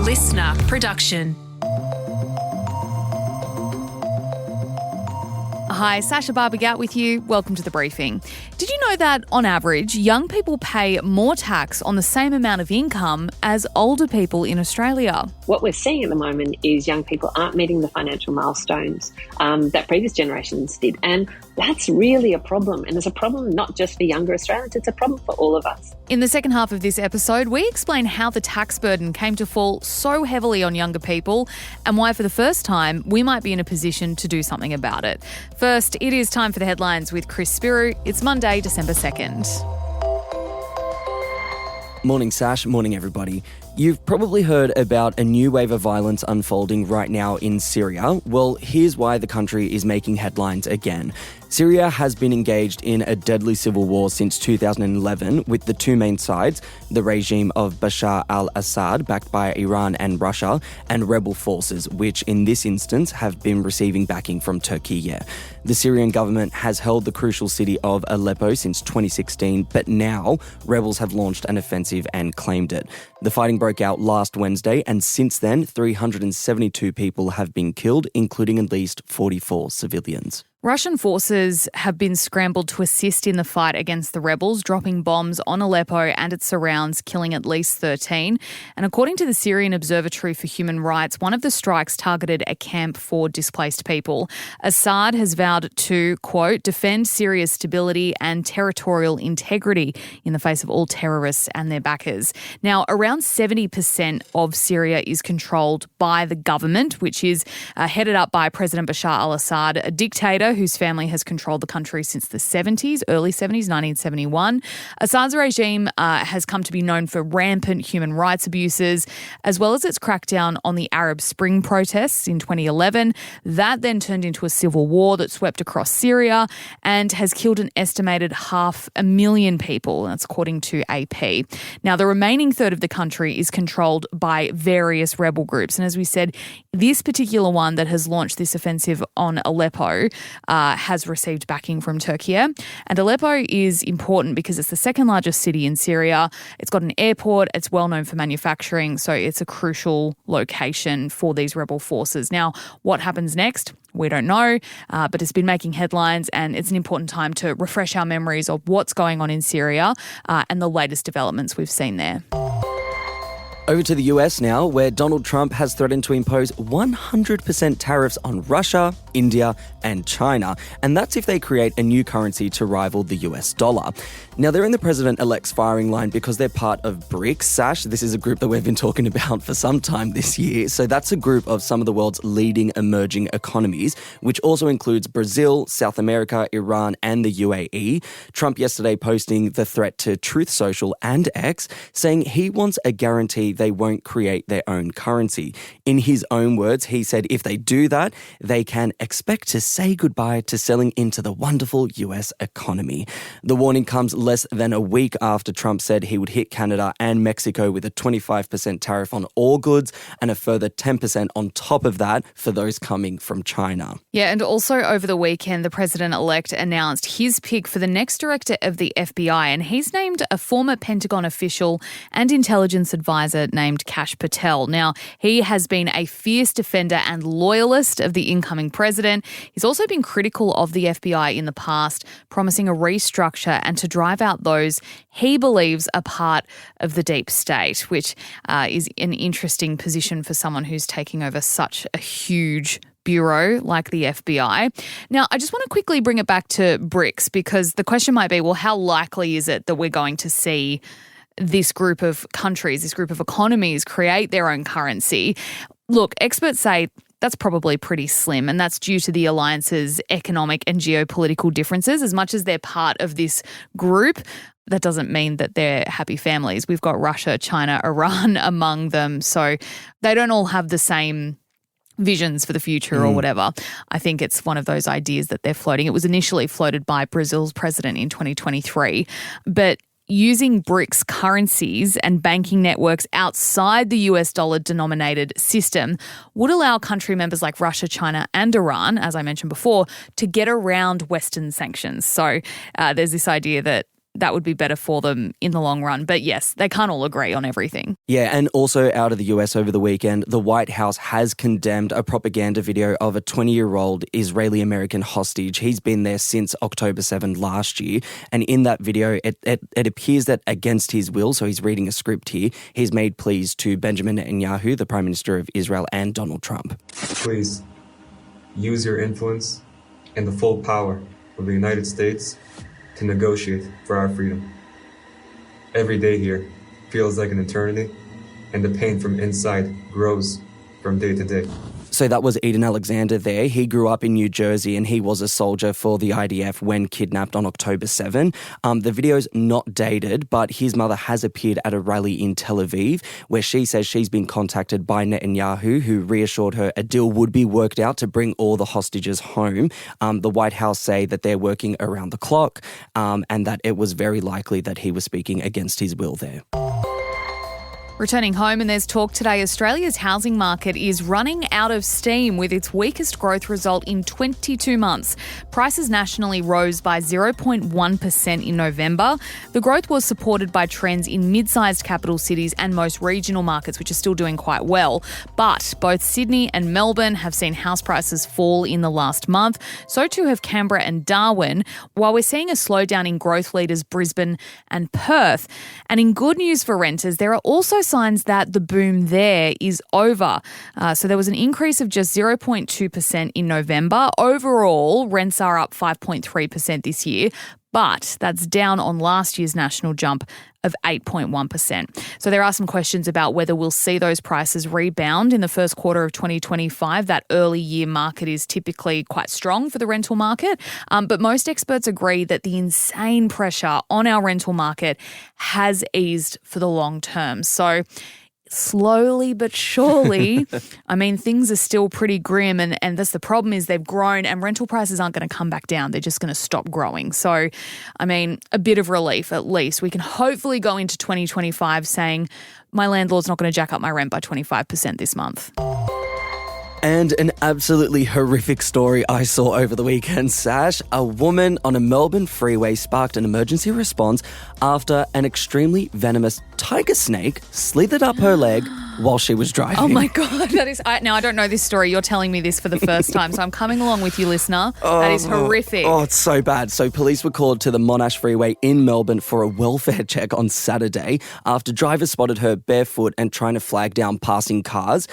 listener production. Hi, Sasha Barbagat with you. Welcome to The Briefing. Did you know that, on average, young people pay more tax on the same amount of income as older people in Australia? What we're seeing at the moment is young people aren't meeting the financial milestones that previous generations did. And that's really a problem. And it's a problem not just for younger Australians, it's a problem for all of us. In the second half of this episode, we explain how the tax burden came to fall so heavily on younger people and why, for the first time, we might be in a position to do something about it. First, it is time for the headlines with Chris Spiru. It's Monday, December 2nd. Morning, Sash. Morning, everybody. You've probably heard about a new wave of violence unfolding right now in Syria. Well, here's why the country is making headlines again. Syria has been engaged in a deadly civil war since 2011 with the two main sides, the regime of Bashar al-Assad, backed by Iran and Russia, and rebel forces, which in this instance have been receiving backing from Turkey. The Syrian government has held the crucial city of Aleppo since 2016, but now rebels have launched an offensive and claimed it. The fighting broke out last Wednesday, and since then, 372 people have been killed, including at least 44 civilians. Russian forces have been scrambled to assist in the fight against the rebels, dropping bombs on Aleppo and its surrounds, killing at least 13. And according to the Syrian Observatory for Human Rights, one of the strikes targeted a camp for displaced people. Assad has vowed to, quote, defend Syria's stability and territorial integrity in the face of all terrorists and their backers. Now, around 70% of Syria is controlled by the government, which is headed up by President Bashar al-Assad, a dictator whose family has controlled the country since the 70s, early 70s, 1971. Assad's regime has come to be known for rampant human rights abuses, as well as its crackdown on the Arab Spring protests in 2011. That then turned into a civil war that swept across Syria and has killed an estimated 500,000 people. That's according to AP. Now, the remaining third of the country is controlled by various rebel groups. And as we said, this particular one that has launched this offensive on Aleppo has received backing from Turkey. And Aleppo is important because it's the second largest city in Syria. It's got an airport. It's well known for manufacturing. So it's a crucial location for these rebel forces. Now, what happens next? We don't know, but it's been making headlines, and it's an important time to refresh our memories of what's going on in Syria and the latest developments we've seen there. Over to the US now, where Donald Trump has threatened to impose 100% tariffs on Russia, India, and China. And that's if they create a new currency to rival the US dollar. Now, they're in the president-elect's firing line because they're part of BRICS. Sash, this is a group that we've been talking about for some time this year. So that's a group of some of the world's leading emerging economies, which also includes Brazil, South America, Iran, and the UAE. Trump yesterday posting the threat to Truth Social and X, saying he wants a guarantee they won't create their own currency. In his own words, he said if they do that, they can expect to say goodbye to selling into the wonderful US economy. The warning comes less than a week after Trump said he would hit Canada and Mexico with a 25% tariff on all goods and a further 10% on top of that for those coming from China. Yeah, and also over the weekend, the president-elect announced his pick for the next director of the FBI, and he's named a former Pentagon official and intelligence advisor named Kash Patel. Now, he has been a fierce defender and loyalist of the incoming president. He's also been critical of the FBI in the past, promising a restructure and to drive out those he believes are part of the deep state, which is an interesting position for someone who's taking over such a huge bureau like the FBI. Now, I just want to quickly bring it back to BRICS, because the question might be, well, how likely is it that we're going to see this group of countries, this group of economies create their own currency? Look, experts say that's probably pretty slim, and that's due to the alliance's economic and geopolitical differences. As much as they're part of this group, that doesn't mean that they're happy families. We've got Russia, China, Iran among them, so they don't all have the same visions for the future or whatever. I think it's one of those ideas that they're floating. It was initially floated by Brazil's president in 2023, but using BRICS currencies and banking networks outside the US dollar-denominated system would allow country members like Russia, China and Iran, as I mentioned before, to get around Western sanctions. So there's this idea that that would be better for them in the long run. But yes, they can't all agree on everything. Yeah, and also out of the US over the weekend, the White House has condemned a propaganda video of a 20-year-old Israeli-American hostage. He's been there since October 7 last year. And in that video, it appears that against his will, so he's reading a script here, he's made pleas to Benjamin Netanyahu, the Prime Minister of Israel, and Donald Trump. Please use your influence and the full power of the United States to negotiate for our freedom. Every day here feels like an eternity, and the pain from inside grows from day to day. So that was Eden Alexander there. He grew up in New Jersey and he was a soldier for the IDF when kidnapped on October 7. The video's not dated, but his mother has appeared at a rally in Tel Aviv where she says she's been contacted by Netanyahu, who reassured her a deal would be worked out to bring all the hostages home. The White House say that they're working around the clock and that it was very likely that he was speaking against his will there. Returning home, and there's talk today, Australia's housing market is running out of steam with its weakest growth result in 22 months. Prices nationally rose by 0.1% in November. The growth was supported by trends in mid-sized capital cities and most regional markets, which are still doing quite well. But both Sydney and Melbourne have seen house prices fall in the last month. So too have Canberra and Darwin, while we're seeing a slowdown in growth leaders Brisbane and Perth. And in good news for renters, there are also signs that the boom there is over. So there was an increase of just 0.2% in November. Overall, rents are up 5.3% this year, but that's down on last year's national jump of 8.1%. So there are some questions about whether we'll see those prices rebound in the first quarter of 2025. That early year market is typically quite strong for the rental market, but most experts agree that the insane pressure on our rental market has eased for the long term. So slowly but surely, I mean, things are still pretty grim, and that's the problem is they've grown and rental prices aren't going to come back down. They're just going to stop growing. So, I mean, a bit of relief at least. We can hopefully go into 2025 saying my landlord's not going to jack up my rent by 25% this month. And an absolutely horrific story I saw over the weekend, Sash. A woman on a Melbourne freeway sparked an emergency response after an extremely venomous tiger snake slithered up her leg while she was driving. Oh my God, that is... Now, I don't know this story. You're telling me this for the first time, so I'm coming along with you, listener. That is horrific. Oh, it's so bad. So police were called to the Monash Freeway in Melbourne for a welfare check on Saturday after drivers spotted her barefoot and trying to flag down passing cars.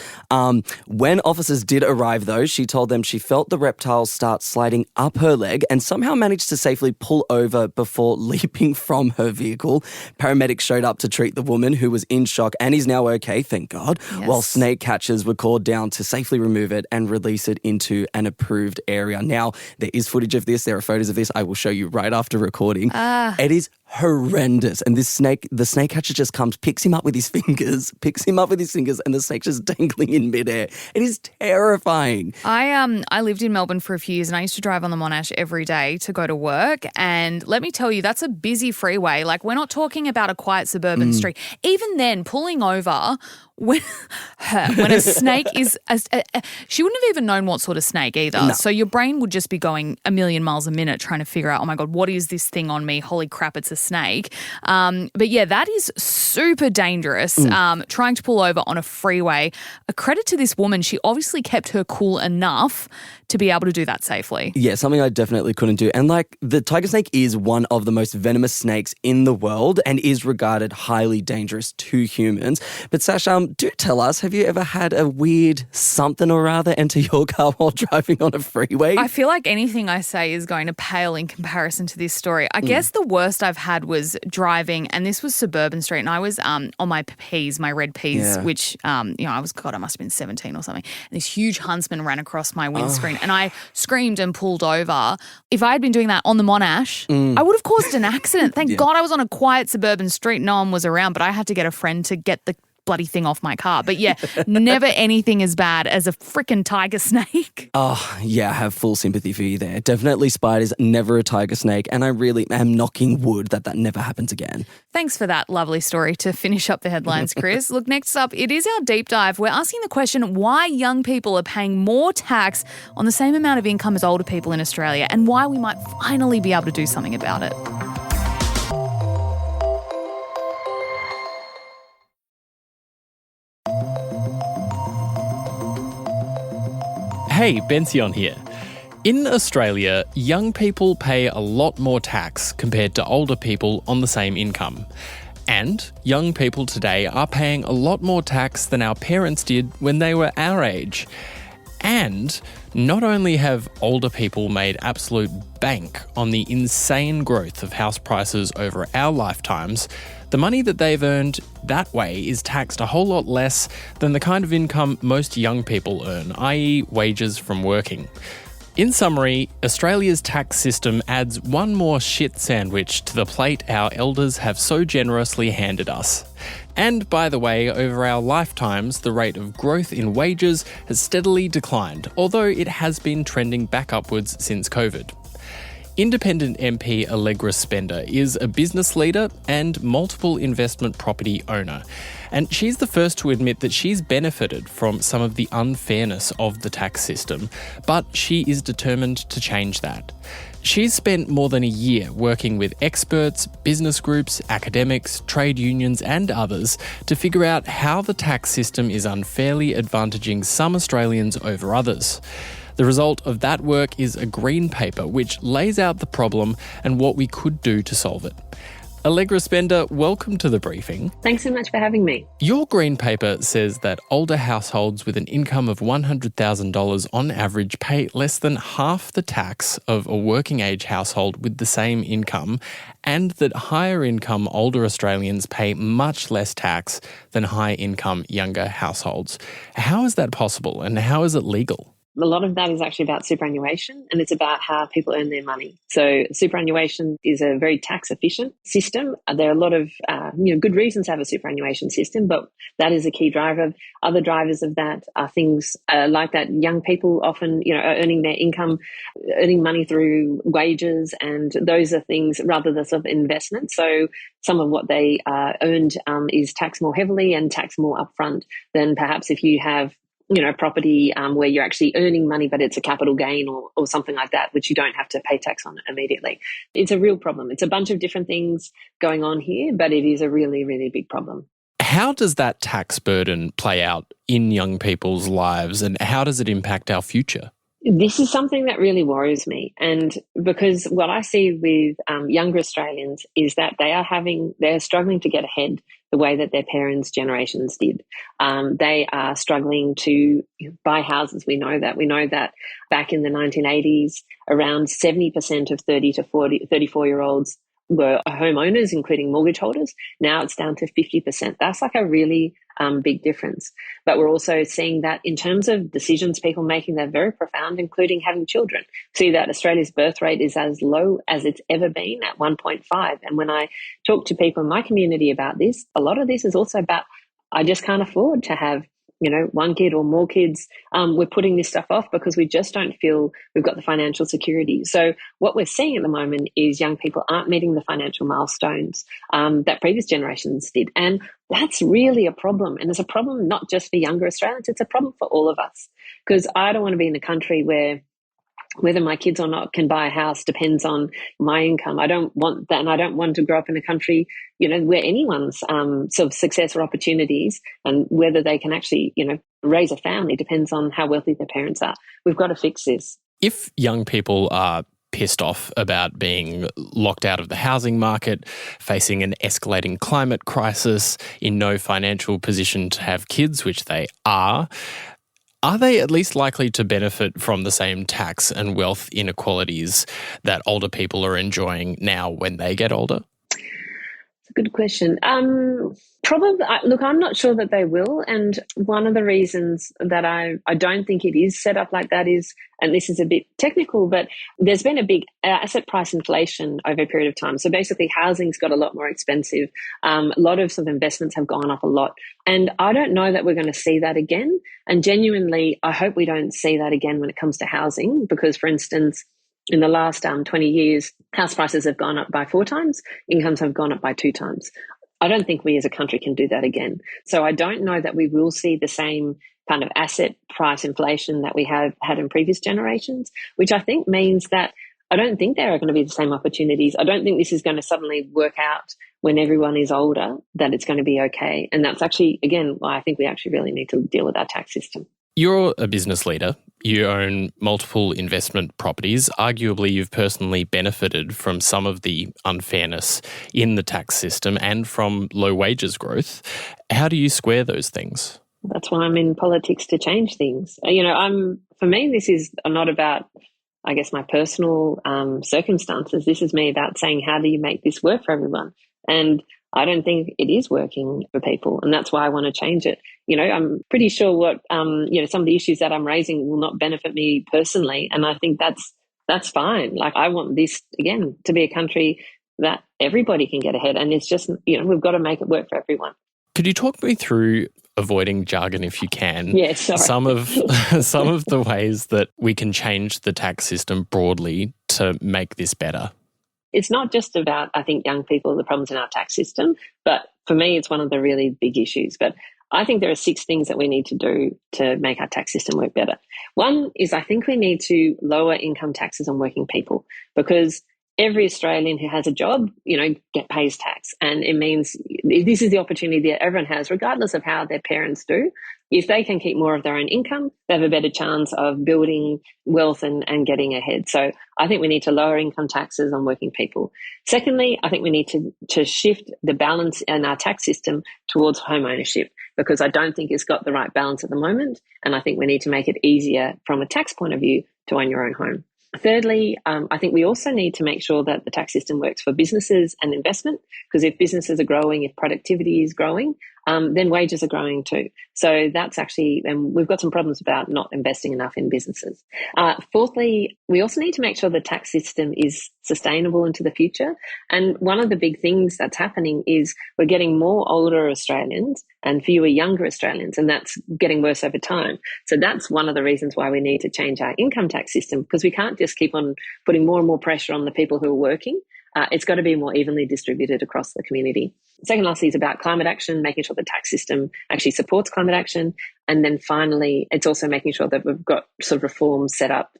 When officers did arrive, though, she told them she felt the reptile start sliding up her leg and somehow managed to safely pull over before leaping from her vehicle. Paramedics showed up to treat the woman, who was in shock and is now okay, thank God, yes. While snake catchers were called down to safely remove it and release it into an approved area. Now, there is footage of this. There are photos of this. I will show you right after recording. It is horrendous. And the snake catcher just comes, picks him up with his fingers, and the snake's just dangling in midair. It is terrifying. I lived in Melbourne for a few years and I used to drive on the Monash every day to go to work. And let me tell you, that's a busy freeway. Like, we're not talking about a quiet suburban street. Even then, pulling over when a snake is... she wouldn't have even known what sort of snake either. No. So your brain would just be going a million miles a minute trying to figure out, oh my God, what is this thing on me? Holy crap, it's a snake. But yeah, that is super dangerous, trying to pull over on a freeway. A credit to this woman, she obviously kept her cool enough to be able to do that safely. Yeah, something I definitely couldn't do. And like, the tiger snake is one of the most venomous snakes in the world and is regarded highly dangerous to humans. But Sash, do tell us, have you ever had a weird something or other enter your car while driving on a freeway? I feel like anything I say is going to pale in comparison to this story. I guess the worst I've had was driving, and this was Suburban Street, and I was on my P's, my red P's, which, I must have been 17 or something. And this huge huntsman ran across my windscreen, and I screamed and pulled over. If I had been doing that on the Monash, I would have caused an accident. Thank God I was on a quiet suburban street. No one was around, but I had to get a friend to get the bloody thing off my car. But yeah, never anything as bad as a freaking tiger snake. Oh, yeah, I have full sympathy for you there. Definitely spiders, never a tiger snake, and I really am knocking wood that never happens again. Thanks for that lovely story to finish up the headlines, Chris. Look, next up, it is our deep dive. We're asking the question why young people are paying more tax on the same amount of income as older people in Australia and why we might finally be able to do something about it. Hey, Bension here. In Australia, young people pay a lot more tax compared to older people on the same income. And young people today are paying a lot more tax than our parents did when they were our age. And not only have older people made absolute bank on the insane growth of house prices over our lifetimes, the money that they've earned that way is taxed a whole lot less than the kind of income most young people earn, i.e. wages from working. In summary, Australia's tax system adds one more shit sandwich to the plate our elders have so generously handed us. And by the way, over our lifetimes, the rate of growth in wages has steadily declined, although it has been trending back upwards since COVID. Independent MP Allegra is a business leader and multiple investment property owner. And she's the first to admit that she's benefited from some of the unfairness of the tax system, but she is determined to change that. She's spent more than a year working with experts, business groups, academics, trade unions and others to figure out how the tax system is unfairly advantaging some Australians over others. The result of that work is a green paper which lays out the problem and what we could do to solve it. Allegra Spender, welcome to the briefing. Thanks so much for having me. Your green paper says that older households with an income of $100,000 on average pay less than half the tax of a working age household with the same income, and that higher income older Australians pay much less tax than high income younger households. How is that possible and how is it legal? A lot of that is actually about superannuation, and it's about how people earn their money. So superannuation is a very tax efficient system. There are a lot of good reasons to have a superannuation system, but that is a key driver. Other drivers of that are things like that young people often are earning their income, earning money through wages, and those are things rather than sort of investment. So some of what they earned is taxed more heavily and taxed more upfront than perhaps if you have property where you're actually earning money, but it's a capital gain or something like that, which you don't have to pay tax on immediately. It's a real problem. It's a bunch of different things going on here, but it is a really, really big problem. How does that tax burden play out in young people's lives and how does it impact our future? This is something that really worries me. And because what I see with younger Australians is that they're struggling to get ahead the way that their parents' generations did. They are struggling to buy houses. We know that back in the 1980s, around 70% of 30 to 34-year-olds were homeowners, including mortgage holders. Now it's down to 50%. That's like a really big difference. But we're also seeing that in terms of decisions people making, they're very profound, including having children. See that Australia's birth rate is as low as it's ever been at 1.5. And when I talk to people in my community about this, a lot of this is also about, I just can't afford to have one kid or more kids. We're putting this stuff off because we just don't feel we've got the financial security. So what we're seeing at the moment is young people aren't meeting the financial milestones that previous generations did. And that's really a problem. And it's a problem not just for younger Australians, it's a problem for all of us. Because I don't want to be in a country where whether my kids or not can buy a house depends on my income. I don't want that, and I don't want to grow up in a country, where anyone's sort of success or opportunities and whether they can actually, raise a family depends on how wealthy their parents are. We've got to fix this. If young people are pissed off about being locked out of the housing market, facing an escalating climate crisis, in no financial position to have kids, which they are they at least likely to benefit from the same tax and wealth inequalities that older people are enjoying now when they get older? It's a good question. Probably, look, I'm not sure that they will. And one of the reasons that I don't think it is set up like that is, and this is a bit technical, but there's been a big asset price inflation over a period of time. So basically housing's got a lot more expensive. A lot of sort of investments have gone up a lot. And I don't know that we're going to see that again. And genuinely, I hope we don't see that again when it comes to housing, because, for instance, in the last 20 years, house prices have gone up by 4 times, incomes have gone up by 2 times. I don't think we as a country can do that again. So I don't know that we will see the same kind of asset price inflation that we have had in previous generations, which I think means that I don't think there are going to be the same opportunities. I don't think this is going to suddenly work out when everyone is older, that it's going to be okay. And that's actually, again, why I think we actually really need to deal with our tax system. You're a business leader. you own multiple investment properties. Arguably, you've personally benefited from some of the unfairness in the tax system and from low wages growth. How do you square those things? That's why I'm in politics, to change things. For me, this is not about, I guess, my personal circumstances. This is me about saying, how do you make this work for everyone? And I don't think it is working for people, and that's why I want to change it. I'm pretty sure what some of the issues that I'm raising will not benefit me personally, and I think that's fine. Like, I want this again to be a country that everybody can get ahead, and it's just we've got to make it work for everyone. Could you talk me through, avoiding jargon if you can, yeah, sorry. some of the ways that we can change the tax system broadly to make this better? It's not just about, I think, young people, the problems in our tax system, but for me, it's one of the really big issues. But I think there are 6 things that we need to do to make our tax system work better. One is, I think we need to lower income taxes on working people, because every Australian who has a job, pays tax. And it means this is the opportunity that everyone has, regardless of how their parents do. If they can keep more of their own income, they have a better chance of building wealth and getting ahead. So I think we need to lower income taxes on working people. Secondly, I think we need to shift the balance in our tax system towards home ownership, because I don't think it's got the right balance at the moment. And I think we need to make it easier from a tax point of view to own your own home. Thirdly, I think we also need to make sure that the tax system works for businesses and investment, because if businesses are growing, if productivity is growing, then wages are growing too. So that's actually, and we've got some problems about not investing enough in businesses. Fourthly, we also need to make sure the tax system is sustainable into the future. And one of the big things that's happening is we're getting more older Australians and fewer younger Australians, and that's getting worse over time. So that's one of the reasons why we need to change our income tax system, because we can't just keep on putting more and more pressure on the people who are working. It's got to be more evenly distributed across the community. Second, lastly, is about climate action, making sure the tax system actually supports climate action. And then finally, it's also making sure that we've got sort of reforms set up,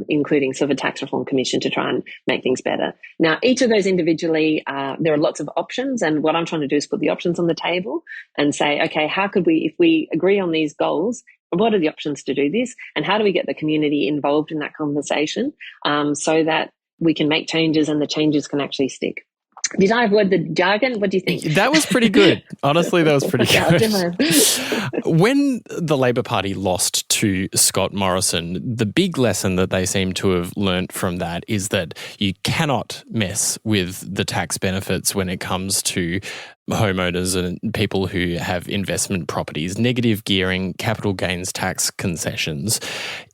including sort of a tax reform commission to try and make things better. Now, each of those individually, there are lots of options. And what I'm trying to do is put the options on the table and say, okay, how could we, if we agree on these goals, what are the options to do this? And how do we get the community involved in that conversation so that we can make changes and the changes can actually stick? Did I avoid the jargon? What do you think? That was pretty good. Honestly, that was pretty good. When the Labor Party lost to Scott Morrison, the big lesson that they seem to have learnt from that is that you cannot mess with the tax benefits when it comes to homeowners and people who have investment properties, negative gearing, capital gains tax concessions.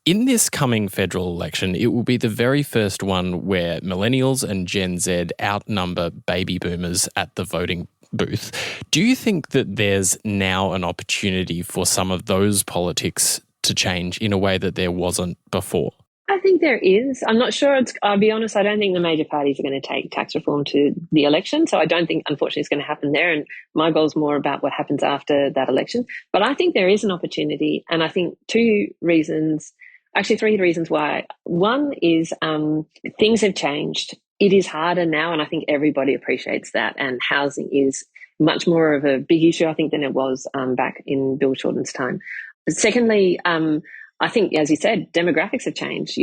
In this coming federal election, it will be the very first one where millennials and Gen Z outnumber baby boomers at the voting booth. Do you think that there's now an opportunity for some of those politics to change in a way that there wasn't before? I think there is. I'm not sure. I'll be honest, I don't think the major parties are going to take tax reform to the election. So I don't think, unfortunately, it's going to happen there. And my goal is more about what happens after that election. But I think there is an opportunity. And I think 3 reasons why. One is things have changed. It is harder now, and I think everybody appreciates that. And housing is much more of a big issue, I think, than it was back in Bill Shorten's time. Secondly, I think, as you said, demographics have changed.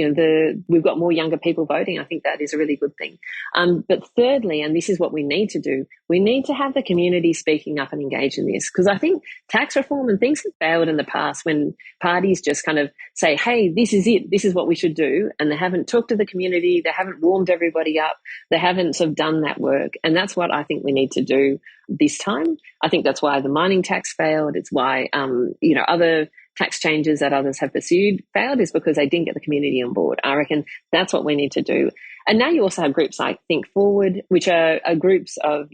We've got more younger people voting. I think that is a really good thing. But thirdly, and this is what we need to do, we need to have the community speaking up and engage in this. Because I think tax reform and things have failed in the past when parties just kind of say, hey, this is it, this is what we should do. And they haven't talked to the community, they haven't warmed everybody up, they haven't sort of done that work. And that's what I think we need to do this time. I think that's why the mining tax failed. It's why, other tax changes that others have pursued failed, is because they didn't get the community on board. I reckon that's what we need to do. And now you also have groups like Think Forward, which are groups of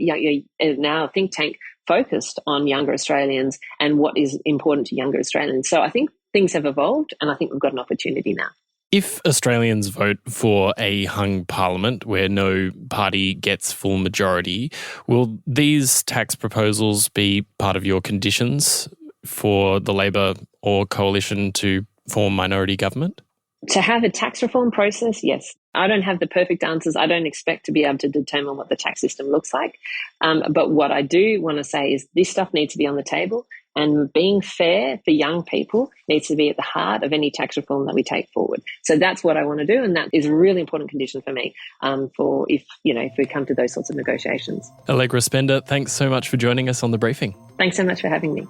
now think tank focused on younger Australians and what is important to younger Australians. So I think things have evolved, and I think we've got an opportunity now. If Australians vote for a hung parliament where no party gets full majority, will these tax proposals be part of your conditions for the Labor or coalition to form minority government? To have a tax reform process, yes. I don't have the perfect answers. I don't expect to be able to determine what the tax system looks like. But what I do want to say is this stuff needs to be on the table. And being fair for young people needs to be at the heart of any tax reform that we take forward. So that's what I want to do, and that is a really important condition for me for if we come to those sorts of negotiations. Allegra Spender, thanks so much for joining us on The Briefing. Thanks so much for having me.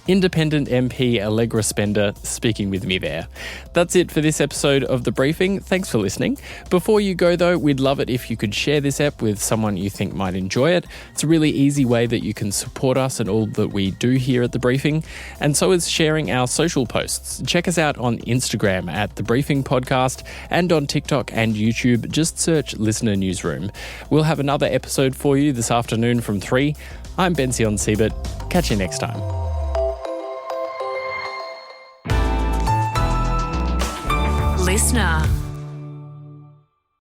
Independent MP Allegra Spender speaking with me there. That's it for this episode of The Briefing. Thanks for listening. Before you go though, we'd love it if you could share this app with someone you think might enjoy it. It's a really easy way that you can support us and all that we do here at The Briefing. And so is sharing our social posts. Check us out on Instagram at The Briefing Podcast and on TikTok and YouTube. Just search Listener Newsroom. We'll have another episode for you this afternoon from 3. I'm Bension Siebert. Catch you next time. Listener.